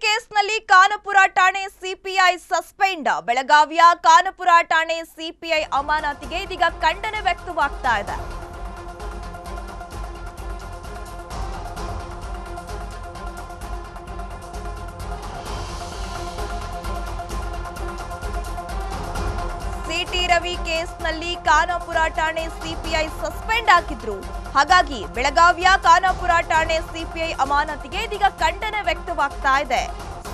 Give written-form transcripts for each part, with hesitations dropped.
ಕೇಸ್ನಲ್ಲಿ ಖಾನಾಪುರ ಠಾಣೆ CPI suspend. ಬೆಳಗಾವಿಯ ಖಾನಾಪುರ ಠಾಣೆ ಸಿಪಿಐ ಅಮಾನತಿಗೆ ಇದೀಗ ಖಂಡನೆ ವ್ಯಕ್ತವಾಗ್ತಾ ಇದೆ. ಸಿಟಿ ರವಿ ಕೇಸ್ನಲ್ಲಿ ಖಾನಾಪುರ ಠಾಣೆ ಸಿಪಿಐ ಸಸ್ಪೆಂಡ್ ಆಗಿದ್ರು. ಹಾಗಾಗಿ ಬೆಳಗಾವಿಯ ಖಾನಾಪುರ ಠಾಣೆ ಸಿಪಿಐ ಅಮಾನತಿಗೆ ಇದೀಗ ಖಂಡನೆ ವ್ಯಕ್ತವಾಗ್ತಾ ಇದೆ.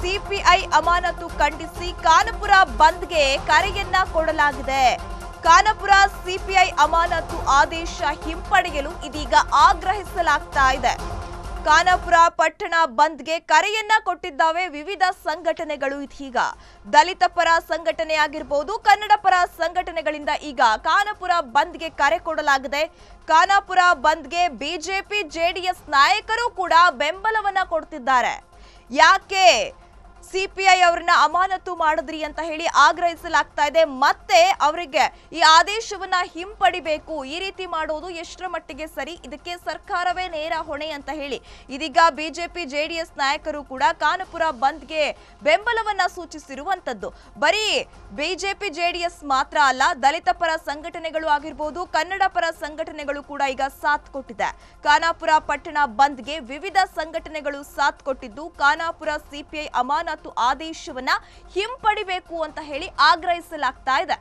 ಸಿಪಿಐ ಅಮಾನತು ಖಂಡಿಸಿ ಖಾನಾಪುರ ಬಂದ್ಗೆ ಕರೆಯನ್ನ ಕೊಡಲಾಗಿದೆ. ಖಾನಾಪುರ ಸಿಪಿಐ ಅಮಾನತು ಆದೇಶ ಹಿಂಪಡೆಯಲು ಇದೀಗ ಆಗ್ರಹಿಸಲಾಗ್ತಾ ಇದೆ. ಖಾನಾಪುರ ಪಟ್ಟಣ ಬಂದ್ಗೆ ಕರೆಯನ್ನ ಕೊಟ್ಟಿದ್ದಾವೆ ವಿವಿಧ ಸಂಘಟನೆಗಳು. ಇದೀಗ ದಲಿತ ಪರ ಸಂಘಟನೆ ಆಗಿರಬಹುದು, ಕನ್ನಡ ಪರ ಸಂಘಟನೆಗಳಿಂದ ಈಗ ಖಾನಾಪುರ ಬಂದ್ಗೆ ಕರೆ ಕೊಡಲಾಗಿದೆ. ಖಾನಾಪುರ ಬಂದ್ಗೆ ಬಿಜೆಪಿ ಜೆಡಿಎಸ್ ನಾಯಕರು ಕೂಡ ಬೆಂಬಲವನ್ನ ಕೊಡ್ತಿದ್ದಾರೆ. ಯಾಕೆ ಸಿಪಿಐ ಅವರನ್ನ ಅಮಾನತು ಮಾಡಿದ್ರಿ ಅಂತ ಹೇಳಿ ಆಗ್ರಹಿಸಲಾಗ್ತಾ ಇದೆ. ಮತ್ತೆ ಅವರಿಗೆ ಈ ಆದೇಶವನ್ನ ಹಿಂಪಡಿಬೇಕು. ಈ ರೀತಿ ಮಾಡೋದು ಎಷ್ಟರ ಮಟ್ಟಿಗೆ ಸರಿ, ಇದಕ್ಕೆ ಸರ್ಕಾರವೇ ನೇರ ಹೊಣೆ ಅಂತ ಹೇಳಿ ಇದೀಗ ಬಿಜೆಪಿ ಜೆಡಿಎಸ್ ನಾಯಕರು ಕೂಡ ಖಾನಾಪುರ ಬಂದ್ಗೆ ಬೆಂಬಲವನ್ನ ಸೂಚಿಸಿರುವಂತದ್ದು. ಬರೀ ಬಿಜೆಪಿ ಜೆಡಿಎಸ್ ಮಾತ್ರ ಅಲ್ಲ, ದಲಿತ ಪರ ಸಂಘಟನೆಗಳು ಆಗಿರ್ಬೋದು, ಕನ್ನಡ ಪರ ಸಂಘಟನೆಗಳು ಕೂಡ ಈಗ ಸಾಥ್ ಕೊಟ್ಟಿದೆ. ಖಾನಾಪುರ ಪಟ್ಟಣ ಬಂದ್ಗೆ ವಿವಿಧ ಸಂಘಟನೆಗಳು ಸಾಥ್ ಕೊಟ್ಟಿದ್ದು ಖಾನಾಪುರ ಸಿಪಿಐ ಅಮಾನತು ಆದೇಶವನ್ನ ಹಿಂಪಡಿಬೇಕು ಅಂತ ಹೇಳಿ ಆಗ್ರಹಿಸಲಾಗ್ತಾ ಇದೆ.